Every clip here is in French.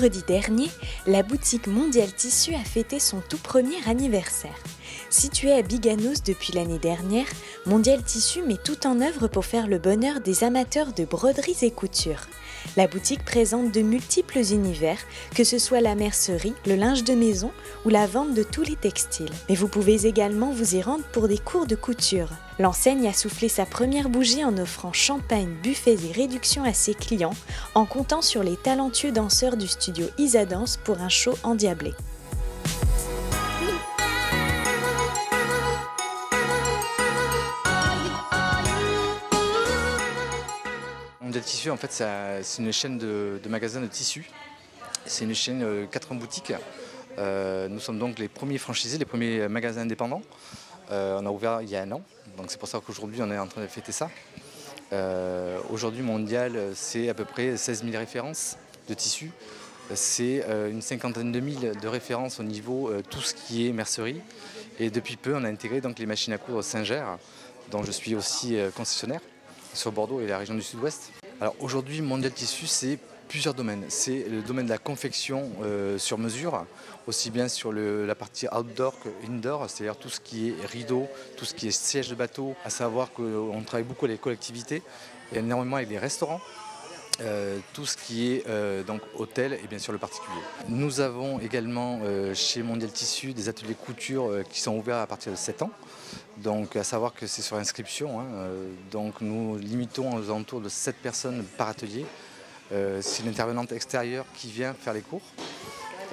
Vendredi dernier, la boutique Mondial Tissu a fêté son tout premier anniversaire. Située à Biganos depuis l'année dernière, Mondial Tissu met tout en œuvre pour faire le bonheur des amateurs de broderies et couture. La boutique présente de multiples univers, que ce soit la mercerie, le linge de maison ou la vente de tous les textiles. Mais vous pouvez également vous y rendre pour des cours de couture. L'enseigne a soufflé sa première bougie en offrant champagne, buffets et réductions à ses clients, en comptant sur les talentueux danseurs du studio Isa Danse pour un show endiablé. Mondial Tissu, en fait, c'est une chaîne de magasins de tissus. C'est une chaîne 80 boutiques. Nous sommes donc les premiers franchisés, les premiers magasins indépendants. On a ouvert il y a un an, donc c'est pour ça qu'aujourd'hui on est en train de fêter ça. Aujourd'hui, Mondial, c'est à peu près 16 000 références de tissus. C'est une cinquantaine de mille de références au niveau tout ce qui est mercerie. Et depuis peu, on a intégré donc les machines à coudre Singer, dont je suis aussi concessionnaire sur Bordeaux et la région du Sud-Ouest. Alors aujourd'hui, Mondial Tissu, c'est plusieurs domaines. C'est le domaine de la confection sur mesure, aussi bien sur la partie outdoor que indoor, c'est-à-dire tout ce qui est rideau, tout ce qui est siège de bateau, à savoir qu'on travaille beaucoup avec les collectivités et énormément avec les restaurants. Tout ce qui est donc hôtel et bien sûr le particulier. Nous avons également chez Mondial Tissu des ateliers couture qui sont ouverts à partir de 7 ans. Donc à savoir que c'est sur inscription, donc nous limitons aux alentours de 7 personnes par atelier. C'est une intervenante extérieure qui vient faire les cours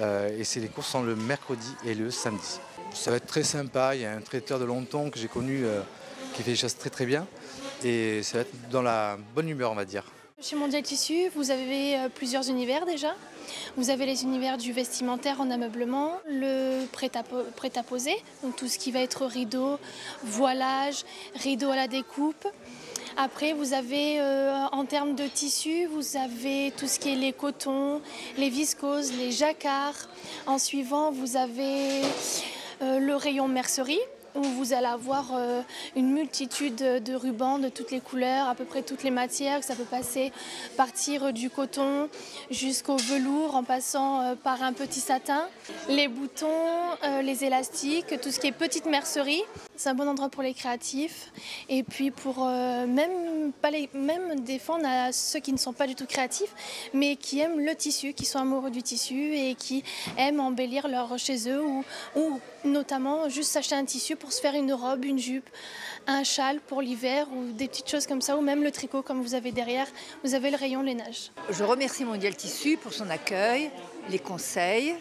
et les cours sont le mercredi et le samedi. Ça va être très sympa, il y a un traiteur de Longton que j'ai connu qui fait des choses très très bien et ça va être dans la bonne humeur on va dire. Chez Mondial Tissu, vous avez plusieurs univers déjà. Vous avez les univers du vestimentaire en ameublement, le prêt-à-poser, donc tout ce qui va être rideau, voilage, rideau à la découpe. Après, vous avez en termes de tissu, vous avez tout ce qui est les cotons, les viscoses, les jacquards. En suivant, vous avez le rayon mercerie, où vous allez avoir une multitude de rubans de toutes les couleurs, à peu près toutes les matières. Ça peut partir du coton jusqu'au velours en passant par un petit satin. Les boutons, les élastiques, tout ce qui est petite mercerie. C'est un bon endroit pour les créatifs et puis pour même des fois on a ceux qui ne sont pas du tout créatifs mais qui aiment le tissu, qui sont amoureux du tissu et qui aiment embellir leur chez eux ou notamment juste s'acheter un tissu pour se faire une robe, une jupe, un châle pour l'hiver ou des petites choses comme ça ou même le tricot comme vous avez derrière, vous avez le rayon lainage. Je remercie Mondial Tissu pour son accueil, les conseils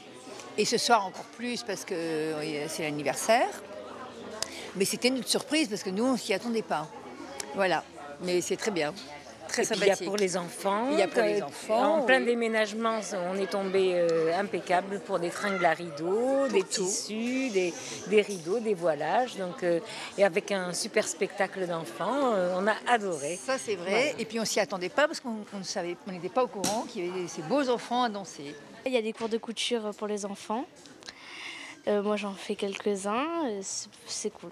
et ce soir encore plus parce que c'est l'anniversaire. Mais c'était une surprise parce que nous, on ne s'y attendait pas. Voilà, mais c'est très bien, très sympathique. Il y a pour les enfants. Il y a pour les enfants. En plein déménagement, on est tombé impeccable pour des tringles à rideaux, des tissus, des rideaux, des voilages. Donc, et avec un super spectacle d'enfants, on a adoré. Ça, c'est vrai. Voilà. Et puis, on ne s'y attendait pas parce qu'on n'était pas au courant qu'il y avait ces beaux enfants à danser. Il y a des cours de couture pour les enfants. Moi j'en fais quelques-uns, c'est cool.